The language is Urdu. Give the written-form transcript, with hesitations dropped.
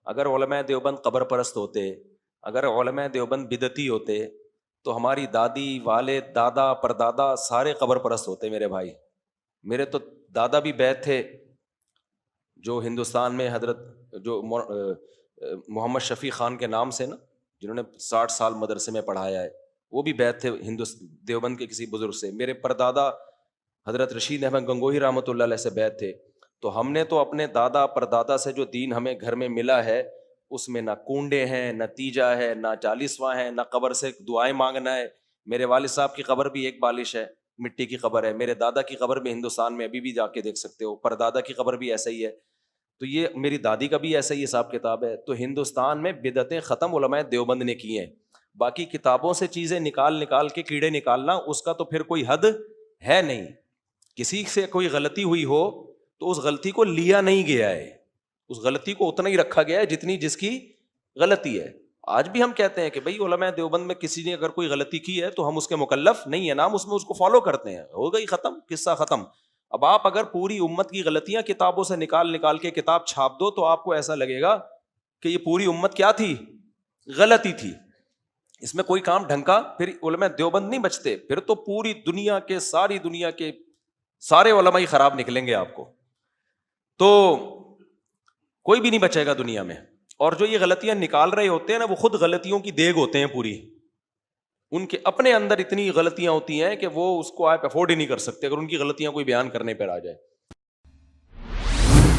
اگر علماء دیوبند قبر پرست ہوتے، اگر علماء دیوبند بدعتی ہوتے تو ہماری دادی، والد، دادا، پردادا سارے قبر پرست ہوتے میرے بھائی. میرے تو دادا بھی بیت تھے جو ہندوستان میں حضرت جو محمد شفیع خان کے نام سے نا، جنہوں نے 60 سال مدرسے میں پڑھایا ہے، وہ بھی بیت تھے دیوبند کے کسی بزرگ سے. میرے پردادا حضرت رشید احمد گنگوہی رحمۃ اللہ علیہ سے بیت تھے. تو ہم نے تو اپنے دادا پردادا سے جو دین ہمیں گھر میں ملا ہے اس میں نہ کنڈے ہیں، نہ تیجا ہے، نہ چالیسواں ہے، نہ قبر سے دعائیں مانگنا ہے. میرے والد صاحب کی قبر بھی ایک بالش ہے، مٹی کی قبر ہے. میرے دادا کی قبر بھی ہندوستان میں ابھی بھی جا کے دیکھ سکتے ہو، پردادا کی قبر بھی ایسا ہی ہے. تو یہ میری دادی کا بھی ایسا ہی حساب کتاب ہے. تو ہندوستان میں بدعتیں ختم علماء دیوبند نے کی ہیں. باقی کتابوں سے چیزیں نکال کے کیڑے نکالنا، اس کا تو پھر کوئی حد ہے نہیں. کسی سے کوئی غلطی ہوئی ہو تو اس غلطی کو لیا نہیں گیا ہے، اس غلطی کو اتنا ہی رکھا گیا ہے جتنی جس کی غلطی ہے. آج بھی ہم کہتے ہیں کہ بھائی علماء دیوبند میں کسی نے اگر کوئی غلطی کی ہے تو ہم اس کے مکلف نہیں ہیں، نام اس میں اس کو فالو کرتے ہیں، ہو گئی ختم، قصہ ختم. اب آپ اگر پوری امت کی غلطیاں کتابوں سے نکال کے کتاب چھاپ دو تو آپ کو ایسا لگے گا کہ یہ پوری امت کیا تھی؟ غلطی تھی. اس میں کوئی کام ڈھنگ کا پھر علماء دیوبند نہیں بچتے، پھر تو پوری دنیا کے سارے علماء ہی خراب نکلیں گے آپ کو، تو کوئی بھی نہیں بچے گا دنیا میں. اور جو یہ غلطیاں نکال رہے ہوتے ہیں نا، وہ خود غلطیوں کی دیگ ہوتے ہیں پوری. ان کے اپنے اندر اتنی غلطیاں ہوتی ہیں کہ وہ اس کو آپ افورڈ ہی نہیں کر سکتے اگر ان کی غلطیاں کوئی بیان کرنے پر آ جائے.